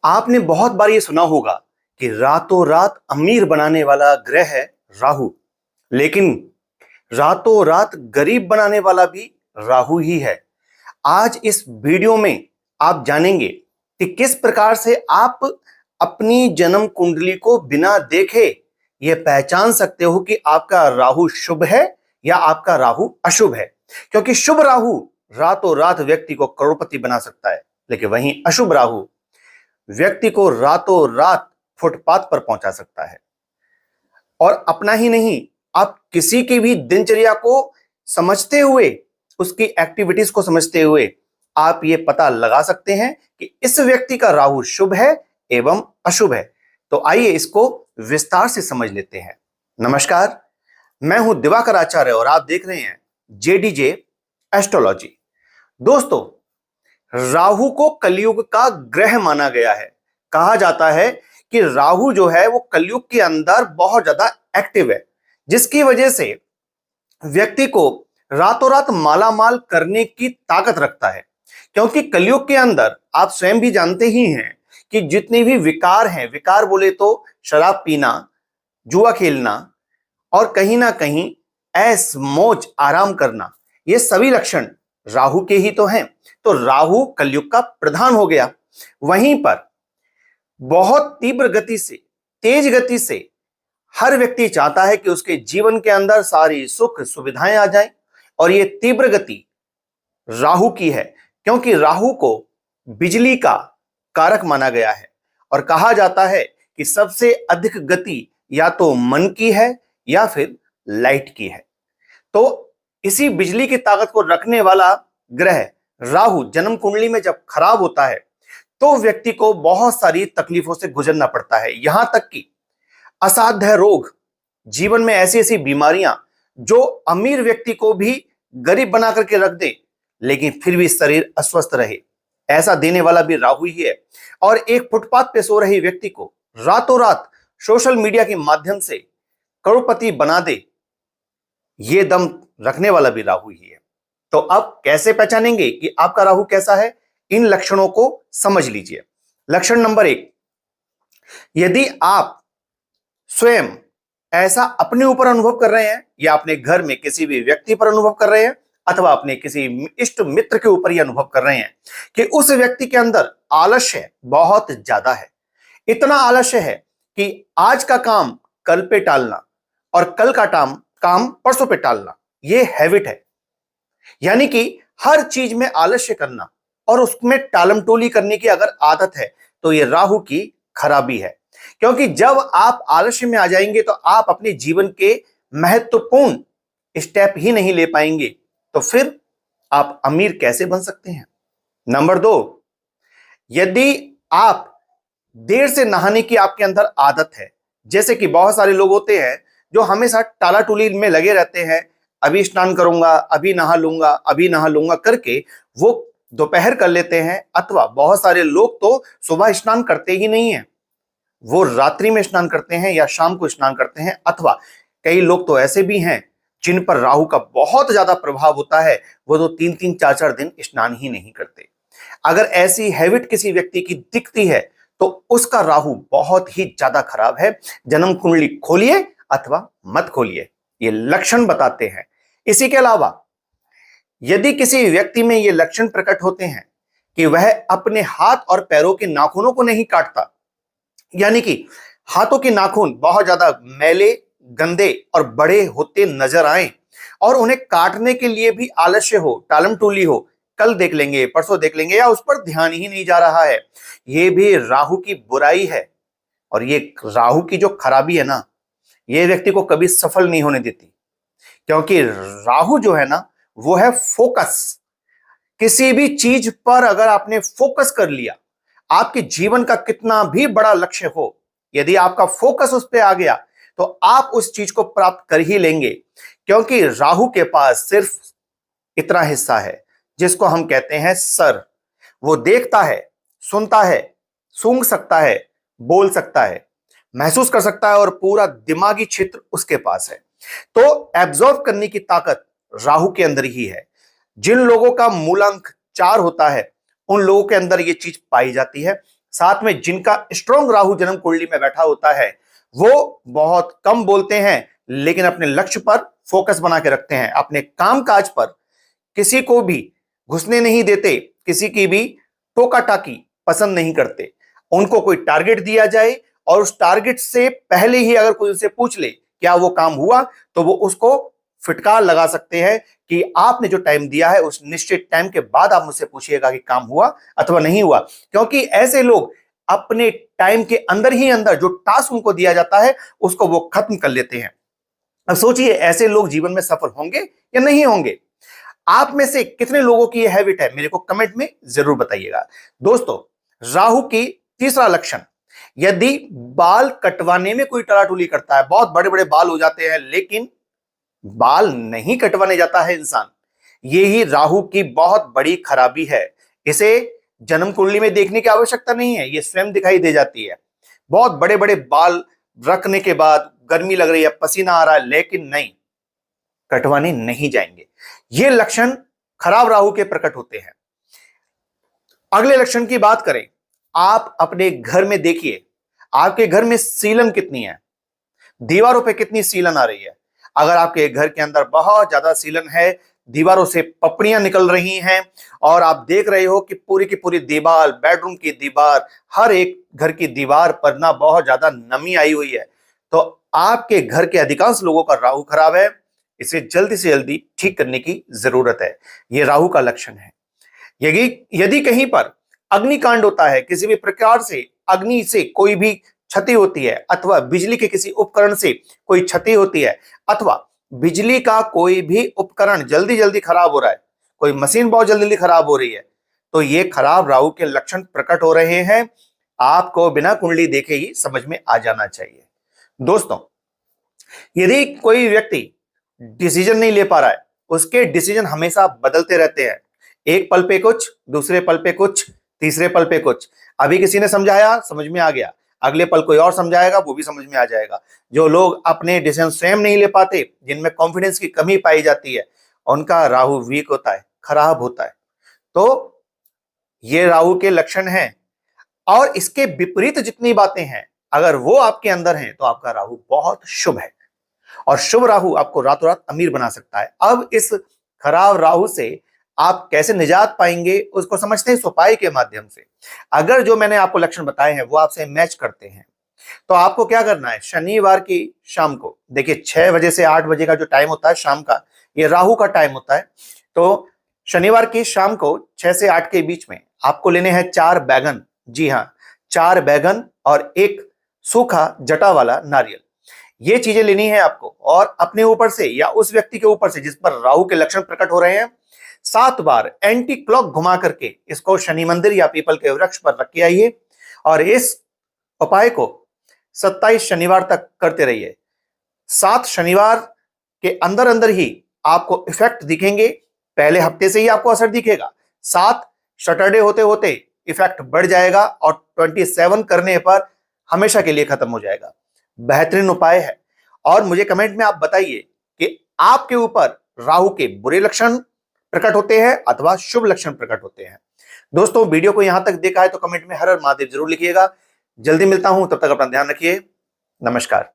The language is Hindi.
आपने बहुत बार ये सुना होगा कि रातों रात अमीर बनाने वाला ग्रह है राहु। लेकिन रातों रात गरीब बनाने वाला भी राहु ही है। आज इस वीडियो में आप जानेंगे कि किस प्रकार से आप अपनी जन्म कुंडली को बिना देखे यह पहचान सकते हो कि आपका राहु शुभ है या आपका राहु अशुभ है। क्योंकि शुभ राहु रातों रात व्यक्ति को करोड़पति बना सकता है, लेकिन वहीं अशुभ राहु व्यक्ति को रातों रात फुटपाथ पर पहुंचा सकता है। और अपना ही नहीं, आप किसी की भी दिनचर्या को समझते हुए, उसकी एक्टिविटीज को समझते हुए आप ये पता लगा सकते हैं कि इस व्यक्ति का राहु शुभ है एवं अशुभ है। तो आइए इसको विस्तार से समझ लेते हैं। नमस्कार, मैं हूं दिवाकर आचार्य और आप देख रहे हैं जेडीजे एस्ट्रोलॉजी। दोस्तों, राहु को कलयुग का ग्रह माना गया है। कहा जाता है कि राहु जो है वो कलयुग के अंदर बहुत ज्यादा एक्टिव है, जिसकी वजह से व्यक्ति को रातों रात मालामाल करने की ताकत रखता है। क्योंकि कलयुग के अंदर आप स्वयं भी जानते ही हैं कि जितने भी विकार हैं, विकार बोले तो शराब पीना, जुआ खेलना और कहीं ना कहीं ऐश मौज आराम करना, ये सभी लक्षण राहु के ही तो हैं। तो राहु कलयुग का प्रधान हो गया। वहीं पर बहुत तीव्र गति से, तेज गति से हर व्यक्ति चाहता है कि उसके जीवन के अंदर सारी सुख सुविधाएं आ जाएं, और ये तीव्र गति राहु की है। क्योंकि राहु को बिजली का कारक माना गया है और कहा जाता है कि सबसे अधिक गति या तो मन की है या फिर लाइट की है। तो इसी बिजली की ताकत को रखने वाला ग्रह राहु जन्म कुंडली में जब खराब होता है तो व्यक्ति को बहुत सारी तकलीफों से गुजरना पड़ता है। यहां तक कि असाध्य रोग, जीवन में ऐसी ऐसी बीमारियां जो अमीर व्यक्ति को भी गरीब बना करके रख दे, लेकिन फिर भी शरीर अस्वस्थ रहे, ऐसा देने वाला भी राहु ही है। और एक फुटपाथ पे सो रही व्यक्ति को रातों रात सोशल मीडिया के माध्यम से करोड़पति बना दे, ये दम रखने वाला भी राहु ही है। तो अब कैसे पहचानेंगे कि आपका राहु कैसा है? इन लक्षणों को समझ लीजिए। लक्षण नंबर 1, यदि आप स्वयं ऐसा अपने ऊपर अनुभव कर रहे हैं या अपने घर में किसी भी व्यक्ति पर अनुभव कर रहे हैं अथवा अपने किसी इष्ट मित्र के ऊपर यह अनुभव कर रहे हैं कि उस व्यक्ति के अंदर आलस्य बहुत ज्यादा है, इतना आलस्य है कि आज का काम कल पे टालना और कल का काम परसों पे टालना, ये हैबिट है। यानी कि हर चीज में आलस्य करना और उसमें टालमटोली करने की अगर आदत है तो ये राहु की खराबी है। क्योंकि जब आप आलस्य में आ जाएंगे तो आप अपने जीवन के महत्वपूर्ण स्टेप ही नहीं ले पाएंगे, तो फिर आप अमीर कैसे बन सकते हैं? नंबर 2, यदि आप देर से नहाने की आपके अंदर आदत है, जैसे कि बहुत सारे लोग होते हैं जो हमेशा टालाटुली में लगे रहते हैं, अभी स्नान करूंगा, अभी नहा लूंगा, अभी नहा लूंगा करके वो दोपहर कर लेते हैं। अथवा बहुत सारे लोग तो सुबह स्नान करते ही नहीं है, वो रात्रि में स्नान करते हैं या शाम को स्नान करते हैं। अथवा कई लोग तो ऐसे भी हैं जिन पर राहु का बहुत ज्यादा प्रभाव होता है, वो तो 3-3 4-4 दिन स्नान ही नहीं करते। अगर ऐसी हैबिट किसी व्यक्ति की दिखती है तो उसका राहु बहुत ही ज्यादा खराब है। जन्म कुंडली खोलिए अथवा मत खोलिए, ये लक्षण बताते हैं। इसी के अलावा यदि किसी व्यक्ति में ये लक्षण प्रकट होते हैं कि वह अपने हाथ और पैरों के नाखूनों को नहीं काटता, यानी कि हाथों के नाखून बहुत ज्यादा मैले, गंदे और बड़े होते नजर आए और उन्हें काटने के लिए भी आलस्य हो, टालमटोली हो, कल देख लेंगे, परसों देख लेंगे, या उस पर ध्यान ही नहीं जा रहा है, ये भी राहु की बुराई है। और ये राहु की जो खराबी है ना, ये व्यक्ति को कभी सफल नहीं होने देती। क्योंकि राहु जो है ना, वो है फोकस। किसी भी चीज पर अगर आपने फोकस कर लिया, आपके जीवन का कितना भी बड़ा लक्ष्य हो, यदि आपका फोकस उस पर आ गया तो आप उस चीज को प्राप्त कर ही लेंगे। क्योंकि राहु के पास सिर्फ इतना हिस्सा है जिसको हम कहते हैं सर। वो देखता है, सुनता है, सूंघ सकता है, बोल सकता है, महसूस कर सकता है और पूरा दिमागी क्षेत्र उसके पास है। तो एब्जॉर्ब करने की ताकत राहु के अंदर ही है। जिन लोगों का मूलांक 4 होता है उन लोगों के अंदर ये चीज पाई जाती है। साथ में जिनका स्ट्रॉन्ग राहु जन्म कुंडली में बैठा होता है वो बहुत कम बोलते हैं, लेकिन अपने लक्ष्य पर फोकस बना के रखते हैं, अपने कामकाज पर किसी को भी घुसने नहीं देते, किसी की भी टोका टाकी पसंद नहीं करते। उनको कोई टारगेट दिया जाए और उस टारगेट से पहले ही अगर कोई उनसे पूछ ले क्या वो काम हुआ, तो वो उसको फिटकार लगा सकते हैं कि आपने जो टाइम दिया है उस निश्चित टाइम के बाद आप मुझसे पूछिएगा कि काम हुआ अथवा नहीं हुआ। क्योंकि ऐसे लोग अपने टाइम के अंदर ही अंदर जो टास्क उनको दिया जाता है उसको वो खत्म कर लेते हैं। अब सोचिए ऐसे लोग जीवन में सफल होंगे या नहीं होंगे। आप में से कितने लोगों की यह हैबिट है, मेरे को कमेंट में जरूर बताइएगा। दोस्तों, राहु की तीसरा लक्षण, यदि बाल कटवाने में कोई टलाटुली करता है, बहुत बड़े बड़े बाल हो जाते हैं लेकिन बाल नहीं कटवाने जाता है इंसान, ये ही राहु की बहुत बड़ी खराबी है। इसे जन्म कुंडली में देखने की आवश्यकता नहीं है, ये स्वयं दिखाई दे जाती है। बहुत बड़े बड़े बाल रखने के बाद गर्मी लग रही है, पसीना आ रहा है, लेकिन नहीं, कटवाने नहीं जाएंगे। ये लक्षण खराब राहु के प्रकट होते हैं। अगले लक्षण की बात करें, आप अपने घर में देखिए, आपके घर में सीलन कितनी है, दीवारों पे कितनी सीलन आ रही है। अगर आपके घर के अंदर बहुत ज्यादा सीलन है, दीवारों से पपड़ियां निकल रही हैं और आप देख रहे हो कि पूरी की पूरी दीवार, बेडरूम की दीवार, हर एक घर की दीवार पर ना बहुत ज्यादा नमी आई हुई है, तो आपके घर के अधिकांश लोगों का राहु खराब है। इसे जल्दी से जल्दी ठीक करने की जरूरत है। यह राहु का लक्षण है। यदि यदि कहीं पर अग्निकांड होता है, किसी भी प्रकार से अग्नि से कोई भी क्षति होती है, अथवा बिजली के किसी उपकरण से कोई क्षति होती है, अथवा बिजली का कोई भी उपकरण जल्दी जल्दी खराब हो रहा है, कोई मशीन बहुत जल्दी जल्दी खराब हो रही है, तो ये खराब राहु के लक्षण प्रकट हो रहे हैं। आपको बिना कुंडली देखे ही समझ में आ जाना चाहिए। दोस्तों, यदि कोई व्यक्ति डिसीजन नहीं ले पा रहा है, उसके डिसीजन हमेशा बदलते रहते हैं, एक पल पे कुछ, दूसरे पल पे कुछ, तीसरे पल पे कुछ। अभी किसी ने समझाया, समझ में आ गया, अगले पल कोई और समझाएगा, वो भी समझ में आ जाएगा। जो लोग अपने डिसीजन स्वयं नहीं ले पाते, जिनमें कॉन्फिडेंस की कमी पाई जाती है, उनका राहु वीक होता है, खराब होता है। तो ये राहु के लक्षण हैं। और इसके विपरीत जितनी बातें हैं, अगर वो आपके अंदर हैं, तो आपका राहु बहुत शुभ है और शुभ राहु आपको रातों रात अमीर बना सकता है। अब इस खराब राहु से आप कैसे निजात पाएंगे, उसको समझते हैं इस उपाय के माध्यम से। अगर जो मैंने आपको लक्षण बताए हैं वो आपसे मैच करते हैं, तो आपको क्या करना है, शनिवार की शाम को, देखिए 6 बजे से 8 बजे का जो टाइम होता है शाम का, ये राहु का टाइम होता है। तो शनिवार की शाम को 6 से 8 के बीच में आपको लेने हैं 4 बैगन। जी हाँ, 4 बैगन और एक सूखा जटा वाला नारियल। ये चीजें लेनी है आपको, और अपने ऊपर से या उस व्यक्ति के ऊपर से जिस पर राहु के लक्षण प्रकट हो रहे हैं, 7 बार एंटी क्लॉक घुमा करके इसको शनि मंदिर या पीपल के वृक्ष पर रख के आइए और इस उपाय को 27 शनिवार तक करते रहिए। 7 शनिवार के अंदर अंदर ही आपको इफेक्ट दिखेंगे, पहले हफ्ते से ही आपको असर दिखेगा, 7 सैटरडे होते होते इफेक्ट बढ़ जाएगा और 27 करने पर हमेशा के लिए खत्म हो जाएगा। बेहतरीन उपाय है। और मुझे कमेंट में आप बताइए कि आपके ऊपर राहु के बुरे लक्षण प्रकट होते हैं अथवा शुभ लक्षण प्रकट होते हैं। दोस्तों, वीडियो को यहां तक देखा है तो कमेंट में हर हर महादेव जरूर लिखिएगा। जल्दी मिलता हूं, तब तक अपना ध्यान रखिए। नमस्कार।